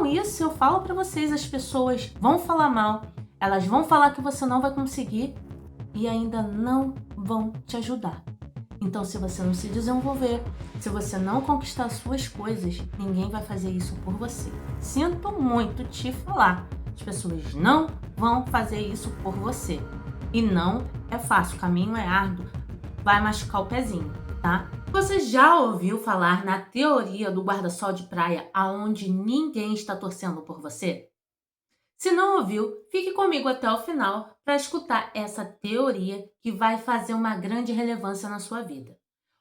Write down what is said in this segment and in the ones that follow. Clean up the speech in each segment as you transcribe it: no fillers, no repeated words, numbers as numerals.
falam isso, eu falo pra vocês, as pessoas vão falar mal, elas vão falar que você não vai conseguir e ainda não vão te ajudar. Então, se você não se desenvolver, se você não conquistar suas coisas, ninguém vai fazer isso por você. Sinto muito te falar, as pessoas não vão fazer isso por você. E não é fácil, o caminho é árduo, vai machucar o pezinho, tá? Você já ouviu falar na teoria do guarda-sol de praia, aonde ninguém está torcendo por você? Se não ouviu, fique comigo até o final para escutar essa teoria que vai fazer uma grande relevância na sua vida.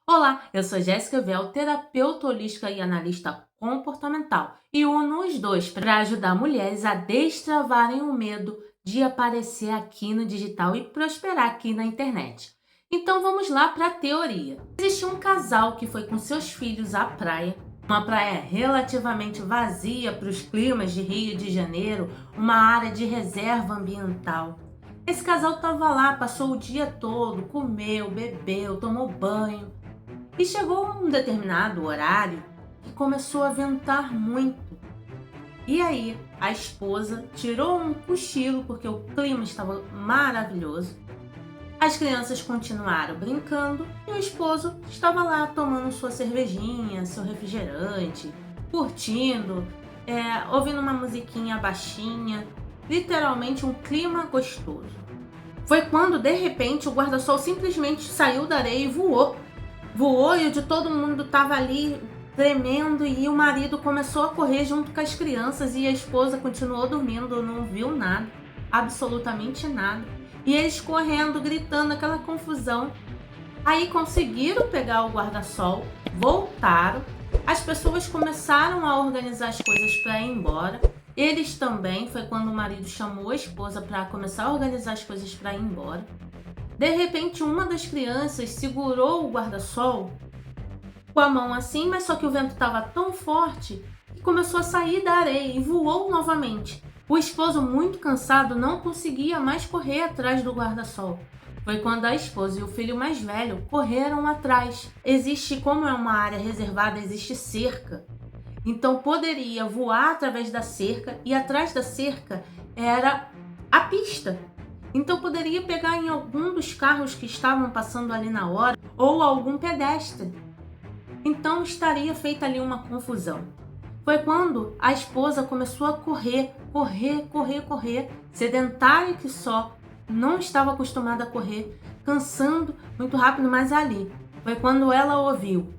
Olá, eu sou Jéssica Vel, terapeuta holística e analista comportamental, e uno os dois para ajudar mulheres a destravarem o medo de aparecer aqui no digital e prosperar aqui na internet. Então vamos lá para a teoria. Existe um casal que foi com seus filhos à praia, uma praia relativamente vazia para os climas de Rio de Janeiro, uma área de reserva ambiental. Esse casal estava lá, passou o dia todo, comeu, bebeu, tomou banho. E chegou um determinado horário que começou a ventar muito. E aí, a esposa tirou um cochilo porque o clima estava maravilhoso. As crianças continuaram brincando e o esposo estava lá tomando sua cervejinha, seu refrigerante, curtindo, ouvindo uma musiquinha baixinha, literalmente um clima gostoso. Foi quando, de repente, o guarda-sol simplesmente saiu da areia e voou. Voou e o de todo mundo estava ali tremendo e o marido começou a correr junto com as crianças e a esposa continuou dormindo, não viu nada, absolutamente nada. E eles correndo, gritando, aquela confusão. Aí conseguiram pegar o guarda-sol, voltaram. As pessoas começaram a organizar as coisas para ir embora. Eles também, foi quando o marido chamou a esposa para começar a organizar as coisas para ir embora. De repente, uma das crianças segurou o guarda-sol com a mão assim, mas só que o vento estava tão forte que começou a sair da areia e voou novamente. O esposo, muito cansado, não conseguia mais correr atrás do guarda-sol. Foi quando a esposa e o filho mais velho correram atrás. Como é uma área reservada, existe cerca. Então poderia voar através da cerca e atrás da cerca era a pista. Então poderia pegar em algum dos carros que estavam passando ali na hora ou algum pedestre. Então estaria feita ali uma confusão. Foi quando a esposa começou a correr, sedentária que só, não estava acostumada a correr, cansando muito rápido, mas ali. Foi quando ela ouviu.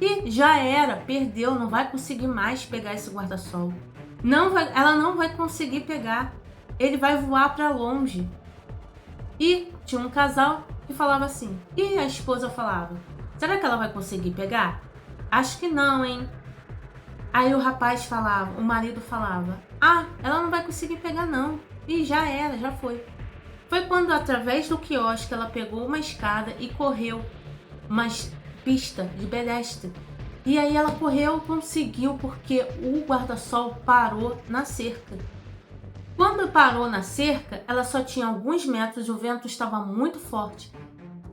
E já era, perdeu, não vai conseguir mais pegar esse guarda-sol. Ela não vai conseguir pegar, ele vai voar para longe. E tinha um casal que falava assim, e a esposa falava, será que ela vai conseguir pegar? Acho que não, hein? Aí o rapaz falava, o marido falava, ela não vai conseguir pegar não. E já era, já foi. Foi quando através do quiosque ela pegou uma escada e correu uma pista de pedestre. E aí ela correu, conseguiu, porque o guarda-sol parou na cerca. Quando parou na cerca, ela só tinha alguns metros e o vento estava muito forte.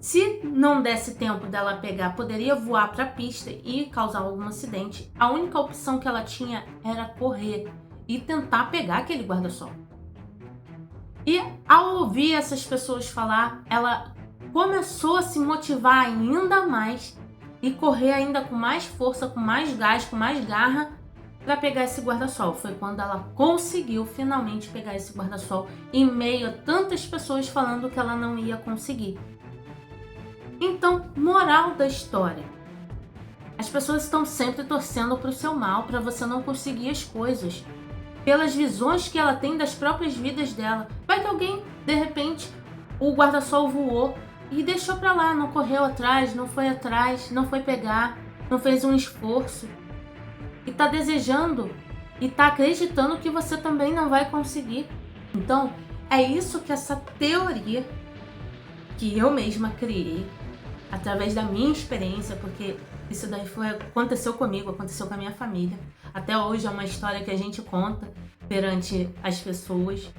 Se não desse tempo dela pegar, poderia voar para a pista e causar algum acidente. A única opção que ela tinha era correr e tentar pegar aquele guarda-sol. E ao ouvir essas pessoas falar, ela começou a se motivar ainda mais e correr ainda com mais força, com mais gás, com mais garra para pegar esse guarda-sol. Foi quando ela conseguiu finalmente pegar esse guarda-sol em meio a tantas pessoas falando que ela não ia conseguir. Então, moral da história. As pessoas estão sempre torcendo para o seu mal, para você não conseguir as coisas. Pelas visões que ela tem das próprias vidas dela. Vai que alguém, de repente, o guarda-sol voou e deixou para lá, não correu atrás, não foi pegar, não fez um esforço. E está desejando e está acreditando que você também não vai conseguir. Então, é isso que essa teoria que eu mesma criei, através da minha experiência, porque isso daí aconteceu comigo, aconteceu com a minha família. Até hoje é uma história que a gente conta perante as pessoas.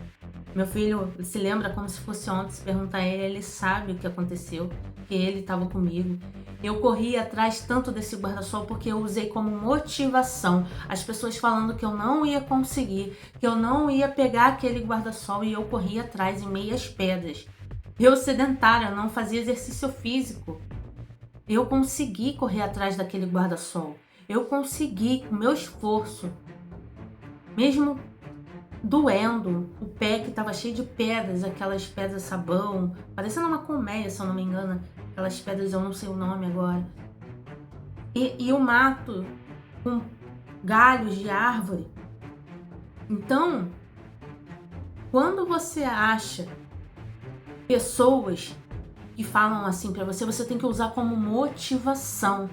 Meu filho se lembra como se fosse ontem, se perguntar a ele, ele sabe o que aconteceu, que ele estava comigo. Eu corri atrás tanto desse guarda-sol porque eu usei como motivação. As pessoas falando que eu não ia conseguir, que eu não ia pegar aquele guarda-sol, e eu corri atrás em meio às pedras. Eu sedentária, não fazia exercício físico. Eu consegui correr atrás daquele guarda-sol. Eu consegui, com meu esforço, mesmo doendo, o pé que estava cheio de pedras, aquelas pedras sabão, parecendo uma colmeia, se eu não me engano, aquelas pedras, eu não sei o nome agora. E o mato com galhos de árvore. Então, quando você acha pessoas que falam assim pra você, você tem que usar como motivação.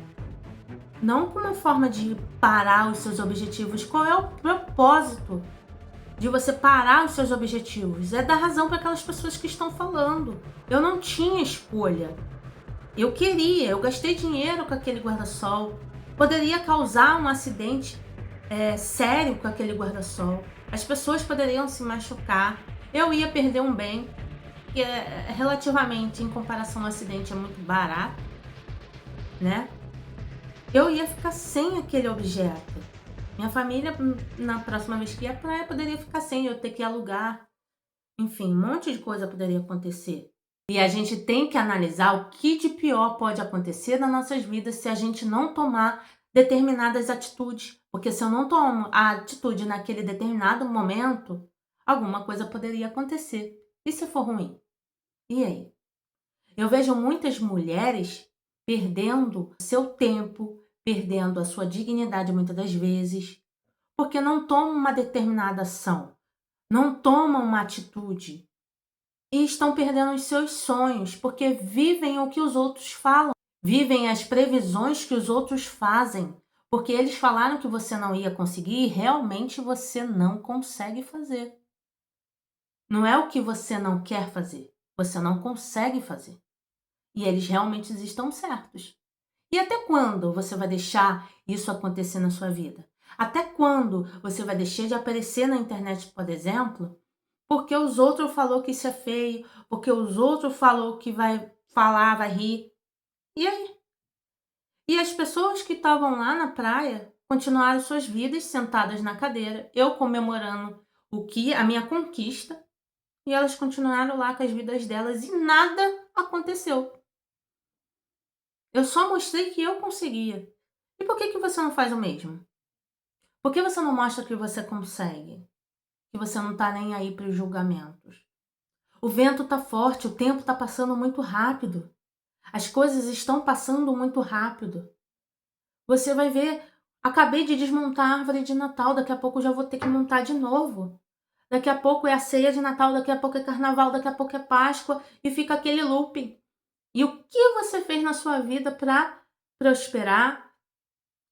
Não como forma de parar os seus objetivos. Qual é o propósito de você parar os seus objetivos? É dar razão para aquelas pessoas que estão falando. Eu não tinha escolha. Eu queria, eu gastei dinheiro com aquele guarda-sol. Poderia causar um acidente sério com aquele guarda-sol. As pessoas poderiam se machucar. Eu ia perder um bem que relativamente, em comparação ao acidente, é muito barato, né? Eu ia ficar sem aquele objeto. Minha família, na próxima vez que ia à praia, poderia ficar sem eu ter que alugar. Enfim, um monte de coisa poderia acontecer. E a gente tem que analisar o que de pior pode acontecer nas nossas vidas se a gente não tomar determinadas atitudes. Porque se eu não tomo a atitude naquele determinado momento, alguma coisa poderia acontecer. E se for ruim? E aí? Eu vejo muitas mulheres perdendo seu tempo, perdendo a sua dignidade muitas das vezes, porque não tomam uma determinada ação, não tomam uma atitude e estão perdendo os seus sonhos, porque vivem o que os outros falam, vivem as previsões que os outros fazem, porque eles falaram que você não ia conseguir e realmente você não consegue fazer. Não é o que você não quer fazer, você não consegue fazer. E eles realmente estão certos. E até quando você vai deixar isso acontecer na sua vida? Até quando você vai deixar de aparecer na internet, por exemplo, porque os outros falou que isso é feio, porque os outros falou que vai falar, vai rir. E aí? E as pessoas que estavam lá na praia continuaram suas vidas sentadas na cadeira, eu comemorando a minha conquista, e elas continuaram lá com as vidas delas e nada aconteceu. Eu só mostrei que eu conseguia. E por que você não faz o mesmo? Por que você não mostra que você consegue? Que você não tá nem aí para os julgamentos? O vento tá forte, o tempo tá passando muito rápido. As coisas estão passando muito rápido. Você vai ver, acabei de desmontar a árvore de Natal, daqui a pouco eu já vou ter que montar de novo. Daqui a pouco é a ceia de Natal, daqui a pouco é carnaval, daqui a pouco é Páscoa e fica aquele looping. E o que você fez na sua vida para prosperar,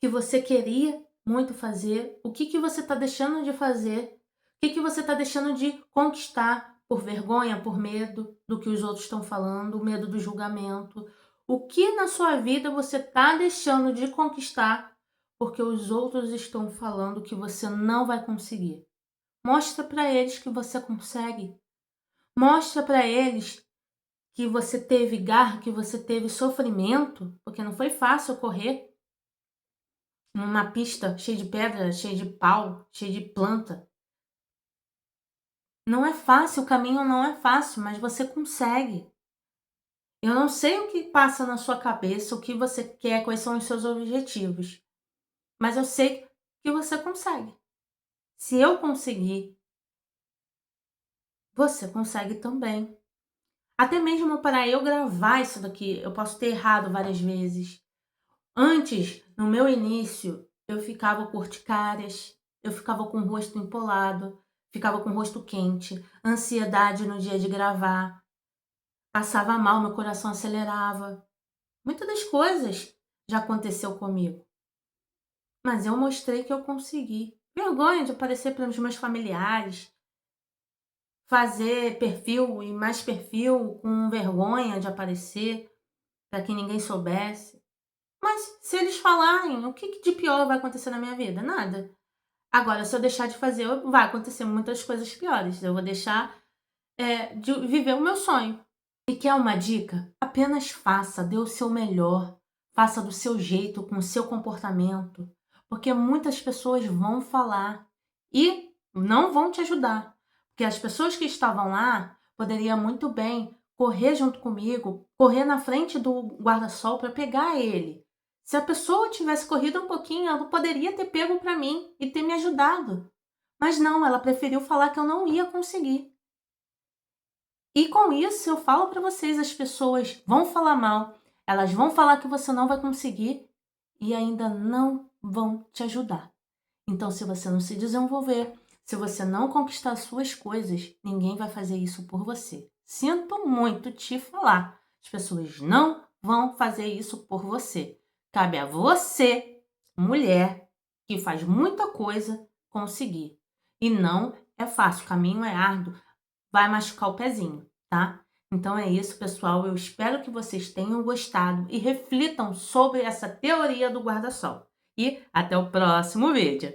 que você queria muito fazer? O que você está deixando de fazer? O que você está deixando de conquistar por vergonha, por medo do que os outros estão falando, medo do julgamento? O que na sua vida você está deixando de conquistar porque os outros estão falando que você não vai conseguir? Mostra para eles que você consegue. Mostra para eles que você teve garra, que você teve sofrimento, porque não foi fácil correr numa pista cheia de pedra, cheia de pau, cheia de planta. Não é fácil, o caminho não é fácil, mas você consegue. Eu não sei o que passa na sua cabeça, o que você quer, quais são os seus objetivos, mas eu sei que você consegue. Se eu conseguir, você consegue também. Até mesmo para eu gravar isso daqui, eu posso ter errado várias vezes. Antes, no meu início, eu ficava com urticárias, eu ficava com o rosto empolado, ficava com o rosto quente, ansiedade no dia de gravar, passava mal, meu coração acelerava. Muitas das coisas já aconteceu comigo, mas eu mostrei que eu consegui. Vergonha de aparecer para os meus familiares, fazer perfil e mais perfil com vergonha de aparecer para que ninguém soubesse. Mas se eles falarem, o que de pior vai acontecer na minha vida? Nada. Agora, se eu deixar de fazer, vai acontecer muitas coisas piores. Eu vou deixar de viver o meu sonho. E quer uma dica? Apenas faça, dê o seu melhor. Faça do seu jeito, com o seu comportamento, porque muitas pessoas vão falar e não vão te ajudar. Porque as pessoas que estavam lá poderiam muito bem correr junto comigo, correr na frente do guarda-sol para pegar ele. Se a pessoa tivesse corrido um pouquinho, ela poderia ter pego para mim e ter me ajudado. Mas não, ela preferiu falar que eu não ia conseguir. E com isso eu falo para vocês, as pessoas vão falar mal, elas vão falar que você não vai conseguir e ainda não vão te ajudar. Então, se você não se desenvolver, se você não conquistar as suas coisas, ninguém vai fazer isso por você. Sinto muito te falar. As pessoas não vão fazer isso por você. Cabe a você, mulher, que faz muita coisa, conseguir. E não é fácil, o caminho é árduo, vai machucar o pezinho, tá? Então é isso, pessoal. Eu espero que vocês tenham gostado e reflitam sobre essa teoria do guarda-sol. E até o próximo vídeo.